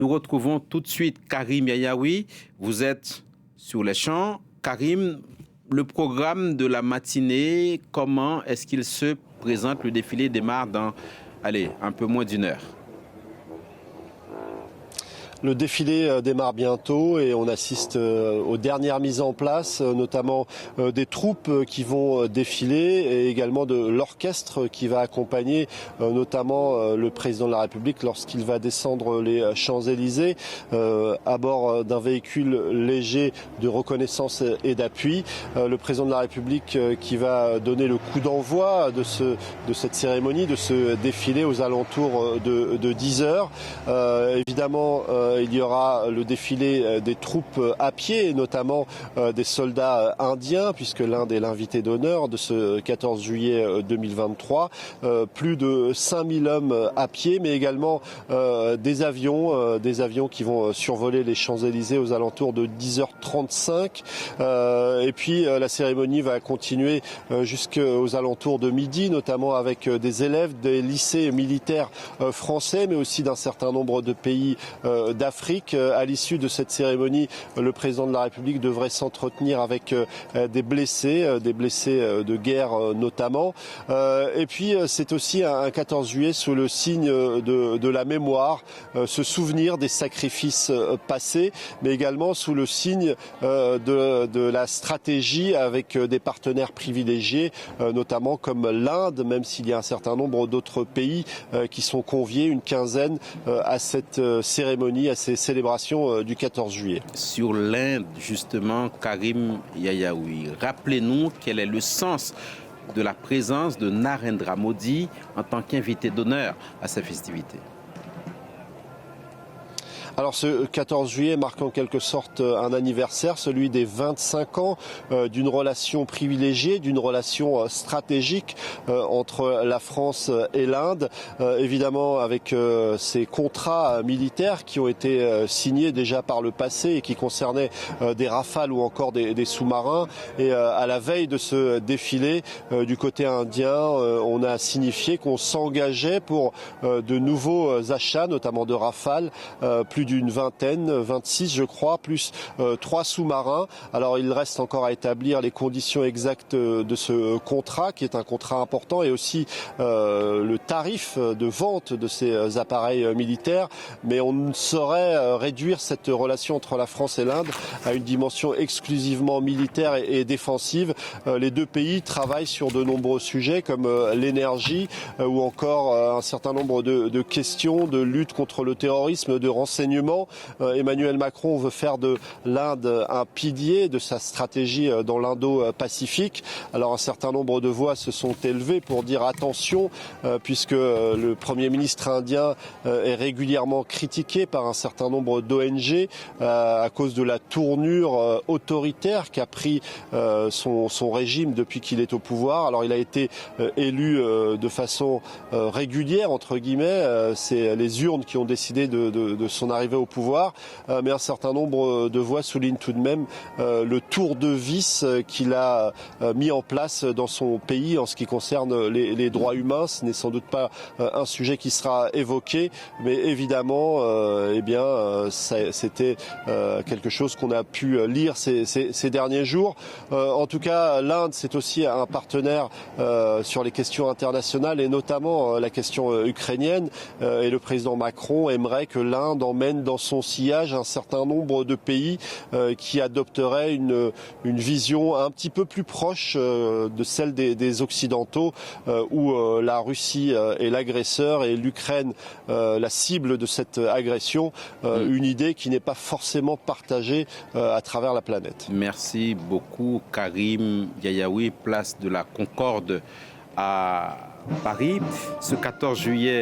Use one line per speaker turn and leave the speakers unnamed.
Nous retrouvons tout de suite Karim Yayaoui. Vous êtes sur les champs. Karim, le programme de la matinée, comment est-ce qu'il se présente? Le défilé démarre dans, un peu moins d'une heure.
Le défilé démarre bientôt et on assiste aux dernières mises en place, notamment des troupes qui vont défiler et également de l'orchestre qui va accompagner notamment le président de la République lorsqu'il va descendre les Champs-Élysées à bord d'un véhicule léger de reconnaissance et d'appui. Le président de la République qui va donner le coup d'envoi de cette cérémonie, de ce défilé aux alentours de 10 heures. Évidemment, il y aura le défilé des troupes à pied, et notamment des soldats indiens, puisque l'Inde est l'invité d'honneur de ce 14 juillet 2023. Plus de 5000 hommes à pied, mais également des avions qui vont survoler les Champs-Élysées aux alentours de 10h35. Et puis la cérémonie va continuer jusqu'aux alentours de midi, notamment avec des élèves des lycées militaires français, mais aussi d'un certain nombre de pays d'Afrique. À l'issue de cette cérémonie, le président de la République devrait s'entretenir avec des blessés de guerre notamment. Et puis c'est aussi un 14 juillet sous le signe de la mémoire, se souvenir des sacrifices passés, mais également sous le signe de la stratégie avec des partenaires privilégiés, notamment comme l'Inde, même s'il y a un certain nombre d'autres pays qui sont conviés, une quinzaine, à cette cérémonie, à ces célébrations du 14 juillet.
Sur l'Inde, justement, Karim Yayaoui, rappelez-nous quel est le sens de la présence de Narendra Modi en tant qu'invité d'honneur à ces festivités.
Alors ce 14 juillet marque en quelque sorte un anniversaire, celui des 25 ans d'une relation privilégiée, d'une relation stratégique entre la France et l'Inde. Évidemment avec ces contrats militaires qui ont été signés déjà par le passé et qui concernaient des Rafales ou encore des sous-marins. Et à la veille de ce défilé du côté indien, on a signifié qu'on s'engageait pour de nouveaux achats, notamment de Rafales, plus d'une vingtaine, 26 je crois, plus 3 sous-marins. Alors il reste encore à établir les conditions exactes de ce contrat, qui est un contrat important, et aussi le tarif de vente de ces appareils militaires. Mais on ne saurait réduire cette relation entre la France et l'Inde à une dimension exclusivement militaire et défensive. Les deux pays travaillent sur de nombreux sujets comme l'énergie ou encore un certain nombre de questions de lutte contre le terrorisme, de renseignement. Emmanuel Macron veut faire de l'Inde un pilier de sa stratégie dans l'Indo-Pacifique. Alors un certain nombre de voix se sont élevées pour dire attention, puisque le Premier ministre indien est régulièrement critiqué par un certain nombre d'ONG à cause de la tournure autoritaire qu'a pris son régime depuis qu'il est au pouvoir. Alors il a été élu de façon régulière, entre guillemets. C'est les urnes qui ont décidé de son arrivée au pouvoir, mais un certain nombre de voix soulignent tout de même le tour de vis qu'il a mis en place dans son pays en ce qui concerne les droits humains. Ce n'est sans doute pas un sujet qui sera évoqué, mais évidemment, c'était quelque chose qu'on a pu lire ces derniers jours. En tout cas, l'Inde, c'est aussi un partenaire sur les questions internationales et notamment la question ukrainienne. Et le président Macron aimerait que l'Inde emmène dans son sillage un certain nombre de pays qui adopteraient une vision un petit peu plus proche de celle des Occidentaux, où la Russie est l'agresseur et l'Ukraine la cible de cette agression, une idée qui n'est pas forcément partagée à travers la planète.
Merci beaucoup Karim Yayaoui, place de la Concorde à Paris. Ce 14 juillet